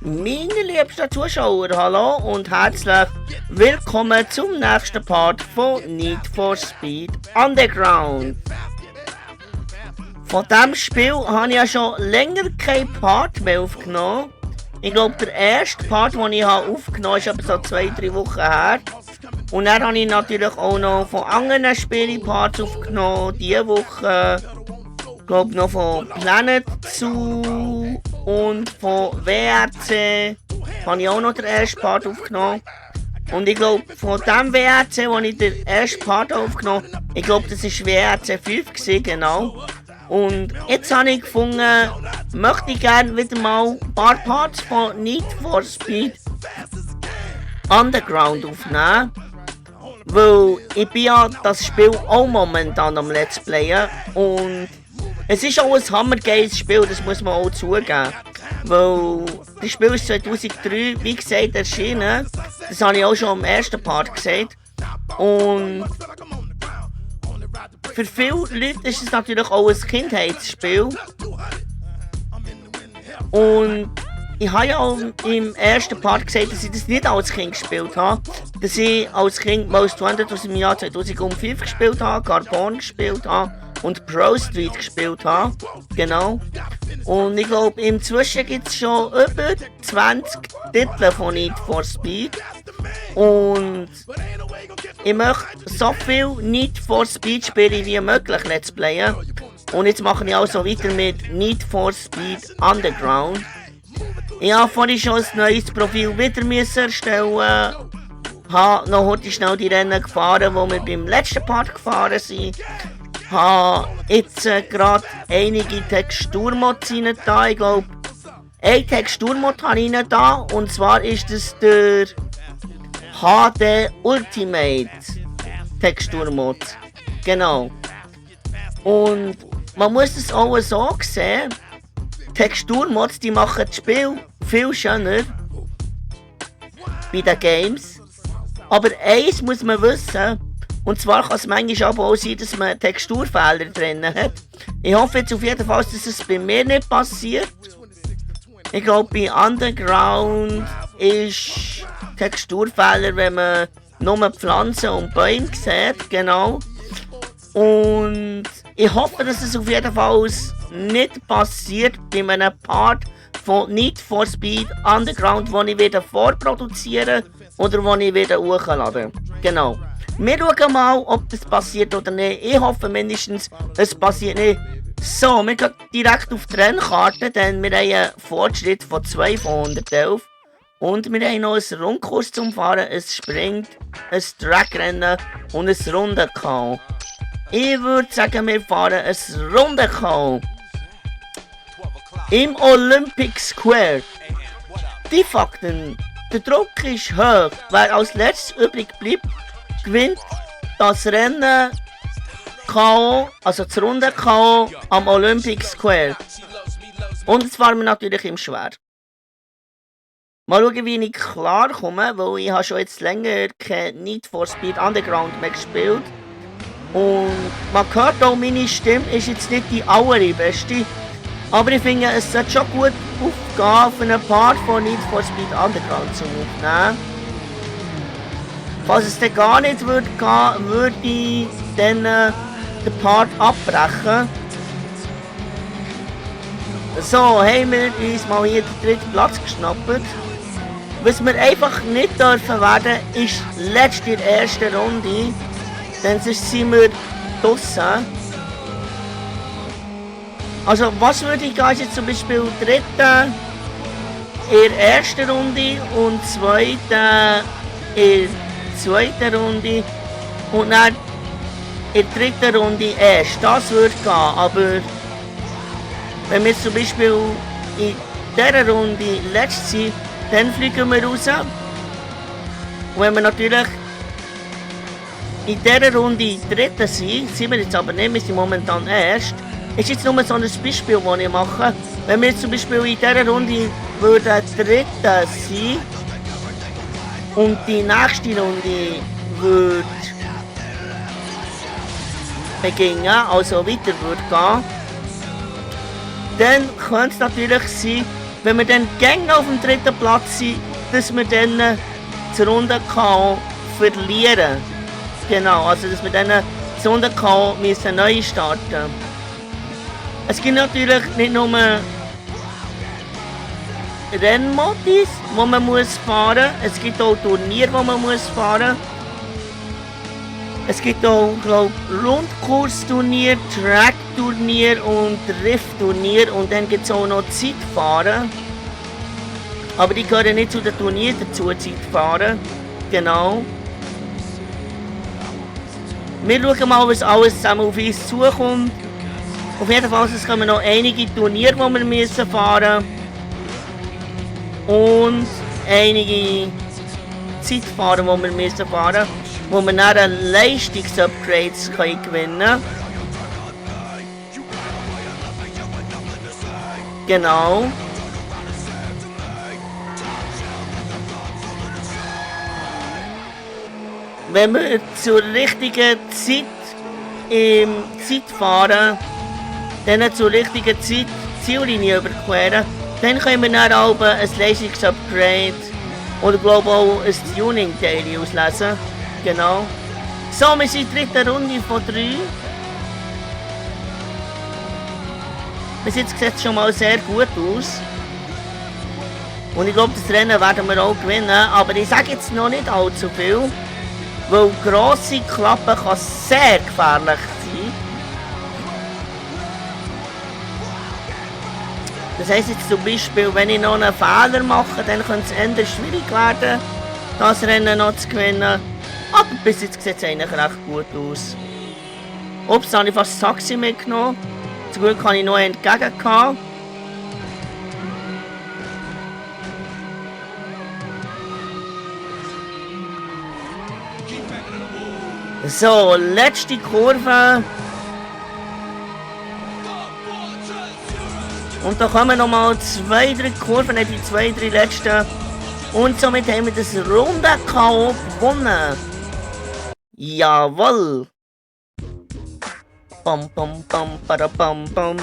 Meine liebsten Zuschauer, hallo und herzlich willkommen zum nächsten Part von Need for Speed Underground. Von diesem Spiel habe ich ja schon länger keinen Part mehr aufgenommen. Ich glaube, der erste Part, den ich aufgenommen habe, ist etwa so 2-3 Wochen her. Und dann habe ich natürlich auch noch von anderen Spielen Parts aufgenommen. Diese Woche, glaube noch von Planet Zoo und von WRC habe ich auch noch den ersten Part aufgenommen. Und ich glaube, von dem WRC, wo ich den ersten Part aufgenommen habe, ich glaube, das war WRC 5 gewesen, genau. Und jetzt habe ich gefunden, möchte ich gerne wieder mal ein paar Parts von Need for Speed Underground aufnehmen. Weil ich bin ja das Spiel auch momentan am Let's Playen. Und es ist auch ein hammergeiles Spiel, das muss man auch zugeben. Weil das Spiel ist 2003, wie gesagt, erschienen. Das habe ich auch schon im ersten Part gesagt. Und für viele Leute ist es natürlich auch ein Kindheitsspiel. Und ich habe ja auch im ersten Part gesagt, dass ich das nicht als Kind gespielt habe. Dass ich als Kind Most Wanted aus dem Jahr 2005 gespielt habe, Carbon gespielt habe und Pro Street gespielt habe. Genau. Und ich glaube, inzwischen gibt es schon über 20 Titel von Need for Speed. Und ich möchte so viel Need for Speed Spiele wie möglich Let's Playen. Und jetzt mache ich also weiter mit Need for Speed Underground. Ich habe vorhin schon ein neues Profil wieder erstellen. Habe noch heute schnell die Rennen gefahren, die wir beim letzten Part gefahren sind. Habe jetzt gerade einige Texturmods rein da. Ich glaube, ein Texturmod habe ich rein da. Und zwar ist das der HD Ultimate Texturmod. Genau. Und man muss es auch so sehen. Texturmods, die machen das Spiel viel schöner bei den Games. Aber eins muss man wissen, und zwar kann es manchmal aber auch sein, dass man Texturfehler drin hat. Ich hoffe jetzt auf jeden Fall, dass es bei mir nicht passiert. Ich glaube, bei Underground ist Texturfehler, wenn man nur Pflanzen und Bäume sieht, genau. Und ich hoffe, dass es auf jeden Fall nicht passiert bei einem Part von Need for Speed Underground, den ich wieder vorproduzieren oder den ich wieder hochladen. Genau. Wir schauen mal, ob das passiert oder nicht. Ich hoffe mindestens, es passiert nicht. So, wir gehen direkt auf die Rennkarte, denn wir haben einen Fortschritt von 2 von 111. Und wir haben noch einen Rundkurs zum Fahren, ein Sprint, ein Trackrennen und ein Runden-KO. Ich würde sagen, wir fahren ein Runden-KO. Im Olympic Square. Die Fakten. Der Druck ist hoch. Wer als letztes übrig bleibt, gewinnt das Rennen KO, also das Runde KO am Olympic Square. Und jetzt fahren wir natürlich im Schwer. Mal schauen, wie ich klar komme, weil ich habe schon jetzt länger kein Need for Speed Underground mehr gespielt. Und man hört auch, meine Stimme ist jetzt nicht die allerbeste. Aber ich finde, es sollte schon gut aufgehen, für einen Part von Need for Speed Underground zu aufnehmen. Falls es dann gar nicht würde gehen, würde ich dann den Part abbrechen. So, haben wir uns mal hier den dritten Platz geschnappt. Was wir einfach nicht dürfen werden, ist letzte in der ersten Runde. Denn sonst sind wir draussen. Also was würde ich gehen, jetzt zum Beispiel dritte in der ersten Runde und zweite in der zweiten Runde und dann in der dritten Runde erst. Das würde gehen, aber wenn wir zum Beispiel in dieser Runde letzt sind, dann fliegen wir raus. Und wenn wir natürlich in dieser Runde dritte sind wir jetzt aber nicht, wir sind momentan erst. Ist jetzt nur so ein Beispiel, das ich mache. Wenn wir jetzt zum Beispiel in dieser Runde dritte sein und die nächste Runde würde beginnen, also weiter würde gehen, dann könnte es natürlich sein, wenn wir dann gängig auf dem 3. Platz sind, dass wir dann die Runde verlieren. Genau, also dass wir dann die Runde müssen neu starten. Es gibt natürlich nicht nur Rennmodis, wo man muss fahren, es gibt auch Turniere, wo man muss fahren. Es gibt auch, glaube ich, Rundkursturnier, Trackturnier und Driftturnier und dann gibt es auch noch Zeitfahren. Aber die gehören nicht zu den Turnieren dazu, Zeitfahren. Genau. Wir schauen mal, was alles zusammen auf uns zukommt. Auf jeden Fall kommen noch einige Turniere, die wir müssen fahren und einige Zeitfahren, die wir müssen fahren, wo wir dann Leistungsupgrades gewinnen können. Genau. Wenn wir zur richtigen Zeit im Zeitfahren, dann zur richtigen Zeit die Ziellinie überqueren, dann können wir dann auch ein Leistungsupgrade oder glaube auch ein Tuning-Daily auslesen. Genau. So, wir sind in der 3. Runde von 3. Bis jetzt sieht es schon mal sehr gut aus. Und ich glaube, das Rennen werden wir auch gewinnen. Aber ich sage jetzt noch nicht allzu viel. Weil grosse Klappen kann sehr gefährlich sein. Das heisst jetzt zum Beispiel, wenn ich noch einen Fehler mache, dann könnte es eher schwierig werden, das Rennen noch zu gewinnen. Aber bis jetzt sieht es eigentlich recht gut aus. Ups, da habe ich fast das Taxi mitgenommen. Zum Glück habe ich noch entgegengehabt. So, letzte Kurve. Und da kommen nochmal 2-3 Kurven, nicht die 2-3 letzten. Und somit haben wir das Runde K.O. gewonnen. Jawohl. Bam, bam, bam, bam, bam.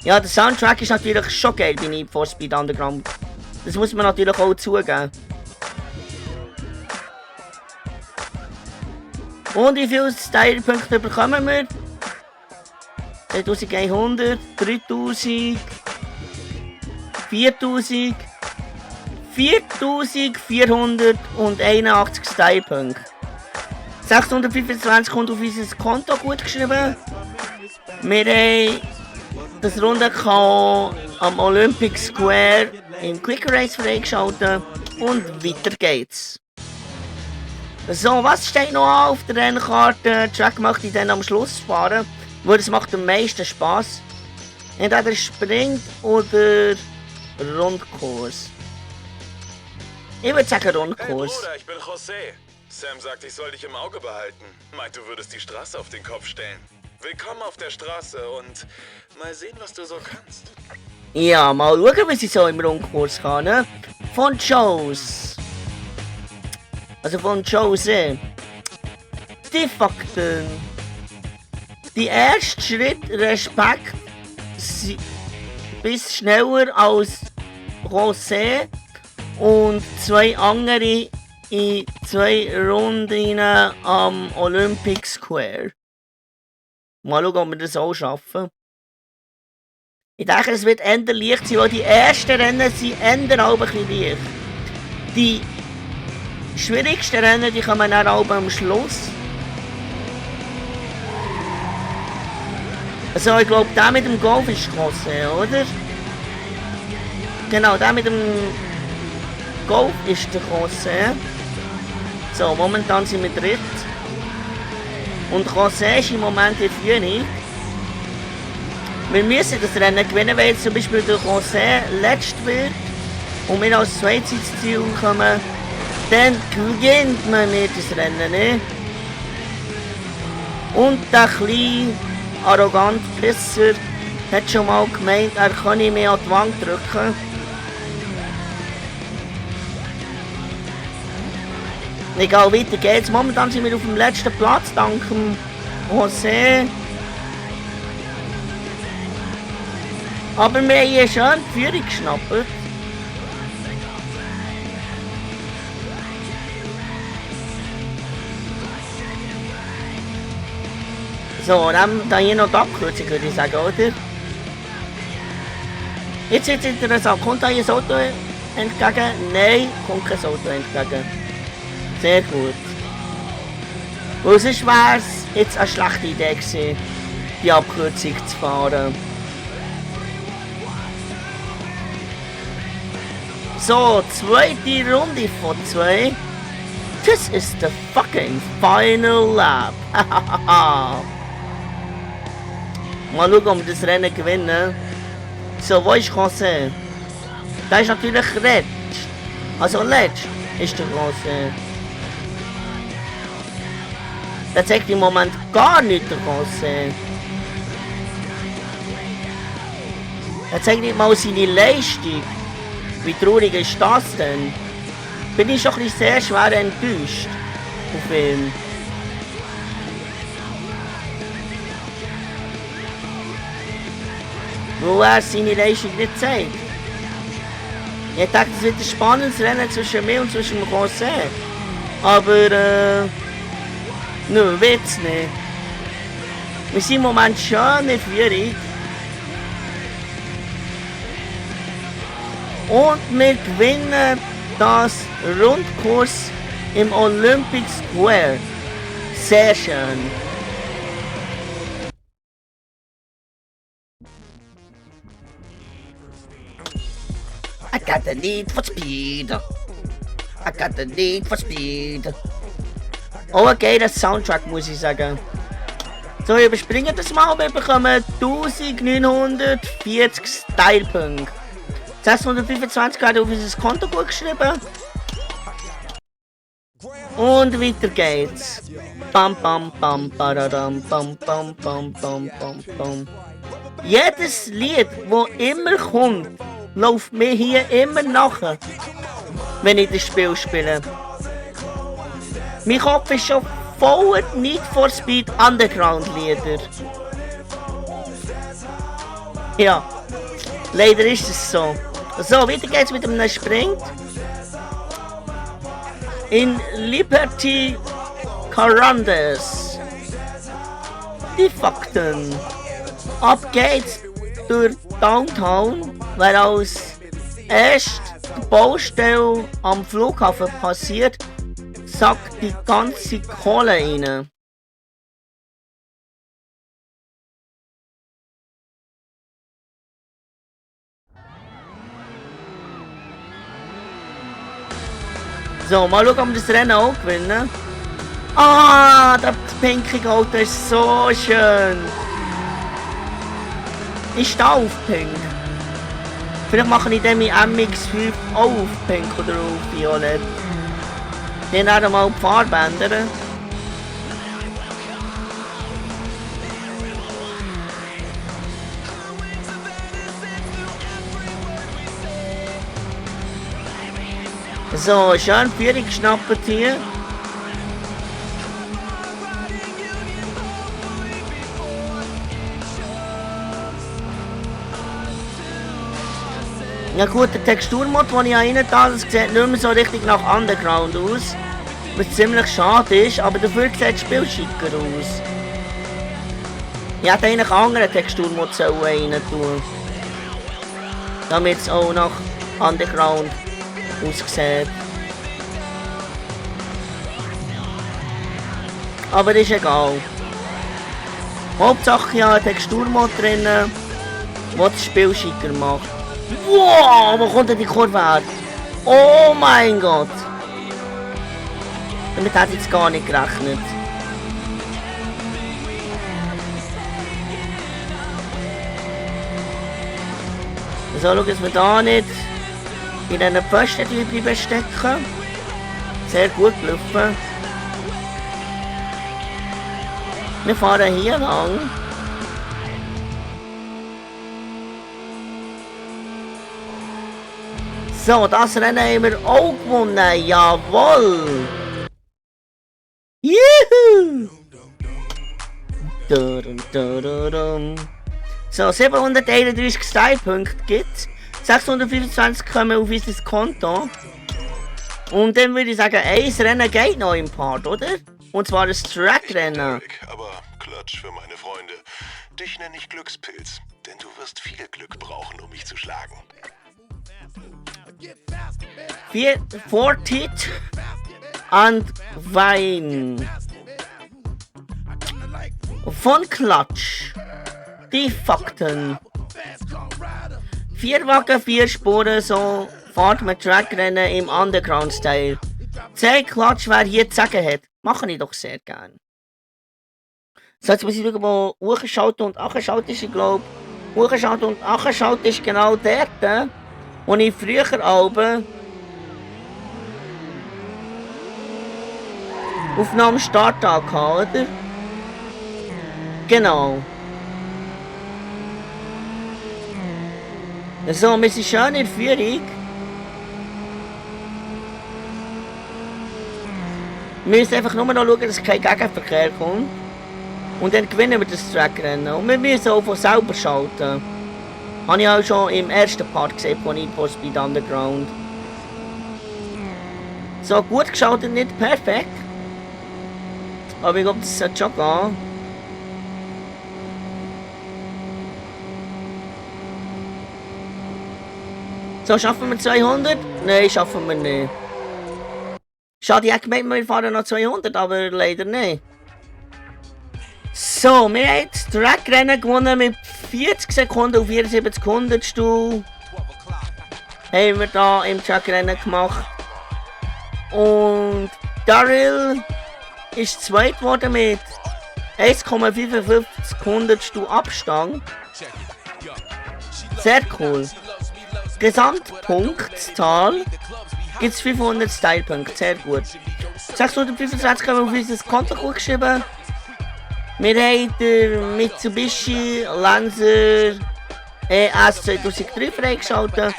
Ja, der Soundtrack ist natürlich schon geil bei Need for Speed Underground. Das muss man natürlich auch zugeben. Und wie viele Style-Punkte bekommen wir? 2100, 3000, 4000, 4481 Style-Punkte. 625 kommt auf unser Konto gut geschrieben. Wir haben das Runde am Olympic Square im Quick Race freigeschaltet und weiter geht's. So, was steht noch auf der Rennkarte? Track möchte ich dann am Schluss fahren, weil das macht am meisten Spaß. Entweder Sprint oder Rundkurs. Ich würde sagen Rundkurs. Hey Bruder, ich bin José. Sam sagt, ich soll dich im Auge behalten. Meint, du würdest die Straße auf den Kopf stellen. Willkommen auf der Straße und mal sehen, was du so kannst. Ja, mal schauen, was ich so im Rundkurs kann, ne? Von Joes. Also von Jose. Die Fakten. Die erste Schritt Respekt bis schneller als José und 2 andere in 2 Runden am Olympic Square. Mal schauen, ob wir das auch schaffen. Ich denke, es wird eher leicht sein, weil die ersten Rennen sind eher auch ein bisschen leicht. Die schwierigsten Rennen, die kommen dann auch am Schluss. Also ich glaube, der mit dem Golf ist José, oder? Genau, der mit dem Golf ist der José. So, momentan sind wir dritt. Und José ist im Moment in Führung. Wir müssen das Rennen gewinnen, weil jetzt zum Beispiel der José letzt wird und wir als zweites ins Ziel kommen, dann gewinnt man nicht das Rennen, ne? Und der kleine, arrogante Pisser hat schon mal gemeint, er kann nicht mehr an die Wand drücken. Egal, weiter geht's. Momentan sind wir auf dem letzten Platz, dank dem José. Aber wir haben hier schon die Führung geschnappt. So, dann hier noch die Abkürzung, würde ich sagen, oder? Jetzt ist es interessant, kommt da hier ein Auto entgegen? Nein, kommt kein Auto entgegen. Sehr gut. Weil sonst wäre es jetzt eine schlechte Idee gewesen, die Abkürzung zu fahren. So, zweite Runde von 2. Das ist the fucking final lap. Mal schauen, ob wir das Rennen gewinnen. So, wo ist José? Da ist natürlich letzt. Also letzt ist der José. Der zeigt im Moment gar nicht der José. Er zeigt nicht mal seine Leistung. Wie traurig ist das denn? Bin ich schon ein bisschen sehr schwer enttäuscht auf ihn. Weil er seine Leistung nicht zeigt. Ich dachte, es wird ein spannendes Rennen zwischen mir und zwischen José. Aber nö, wird's nicht. Wir sind im Moment schon in Führung. Und wir gewinnen das Rundkurs im Olympic Square. Sehr schön. I got the need for speed. I got the need for speed. Oh, ein geiler Soundtrack, muss ich sagen. So, wir überspringen das mal. Wir bekommen 1940 Stylepunkte. 625 werden auf unser Konto gut geschrieben. Und weiter geht's. Bam bam bam badadam bam bam bam bam bam bam. Jedes Lied, das immer kommt, läuft mir hier immer nachher, wenn ich das Spiel spiele. Mein Kopf ist schon voller Need for Speed Underground Lieder. Ja, leider ist es so. So, weiter geht's mit einem Sprint. In Liberty Carandes. Die Fakten. Ab geht's durch Downtown, wer als erst die Baustelle am Flughafen passiert, sackt die ganze Kohle rein. So, mal schauen, ob wir das Rennen auch gewinnen. Ah, das pinke Auto ist so schön. Ich stehe auf Pink. Vielleicht mache ich dann mein MX-5 auch auf Pink oder auf Violett. Dann werden mal die Farbe ändern. So, schön Führung geschnappt hier. Ja gut, der Texturmod, den ich rein da, das sieht nicht mehr so richtig nach Underground aus. Was ziemlich schade ist, aber dafür sieht das Spiel schicker aus. Ich hätte eigentlich einen anderen Texturmod rein tun, damit es auch nach Underground aussieht. Aber ist egal. Hauptsache ich habe einen Texturmod drin, der das Spiel schicker macht. Wow, wo kommt denn die Kurve her? Oh mein Gott! Damit hätte ich jetzt gar nicht gerechnet. So, schauen, dass wir da nicht in diesen Pfosten bleiben stecken. Sehr gut gelaufen. Wir fahren hier lang. So, das Rennen haben wir auch gewonnen. Jawohl! Juhu! So, 731 Style-Punkte gibt's. 625 kommen auf unser Konto. Und dann würde ich sagen, ein Rennen geht noch im Part, oder? Und zwar das Track-Rennen. Aber Klatsch für meine Freunde. Dich nenne ich Glückspilz, denn du wirst viel Glück brauchen, um mich zu schlagen. 40 and Wein. Von Klatsch. Die Fakten. 4 Wagen, 4 Spuren, so fahrt man Trackrennen im Underground-Style. 10 Klatsch, wer hier zu sagen hat. Mache ich doch sehr gern. So, jetzt muss ich schauen, wo hochschalten und abschalten ist, ich glaube. Hochschalten und abschalten ist genau dort, wo ich früher oben Aufnahme Starttag hatte, oder? Genau. So, wir sind schön in der Führung. Wir müssen einfach nur noch schauen, dass kein Gegenverkehr kommt. Und dann gewinnen wir das Trackrennen. Und wir müssen auch von selber schalten. Habe ich auch schon im ersten Part gesehen von Need for Speed Underground. So, gut geschaltet, nicht perfekt. Aber ich glaube, das sollte schon gehen. So, schaffen wir 200? Nein, schaffen wir nicht. Schade, ich hätte gemeint, wir fahren noch 200, aber leider nicht. So, wir haben das Trackrennen gewonnen mit 40 Sekunden auf 74 Hundertstel. Haben wir da im Trackrennen gemacht. Und Daryl ist zweit geworden mit 1,55 Hundertstel Abstand. Sehr cool. Gesamtpunktzahl gibt es 500 Style-Punkte, sehr gut. 625 haben wir auf unser Konto gut geschrieben. Wir haben den Mitsubishi Lancer ES 2003 freigeschaltet.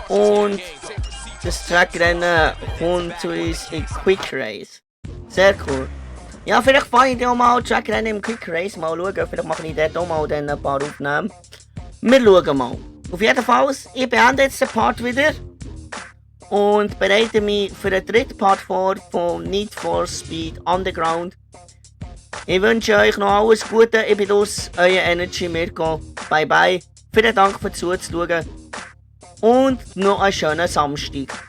Und das Trackrennen kommt zu uns in Quick Race. Sehr cool. Ja, vielleicht fahre ich auch mal Trackrennen im Quick Race. Mal schauen, vielleicht mache ich dort auch mal dann ein paar Aufnahmen. Wir schauen mal. Auf jeden Fall, ich beende jetzt den Part wieder. Und bereite mich für den dritten Part vor von Need for Speed Underground. Ich wünsche euch noch alles Gute. Ich bin aus, euer Energy Mirko. Bye bye. Vielen Dank fürs Zuschauen. Und noch einen schönen Samstag.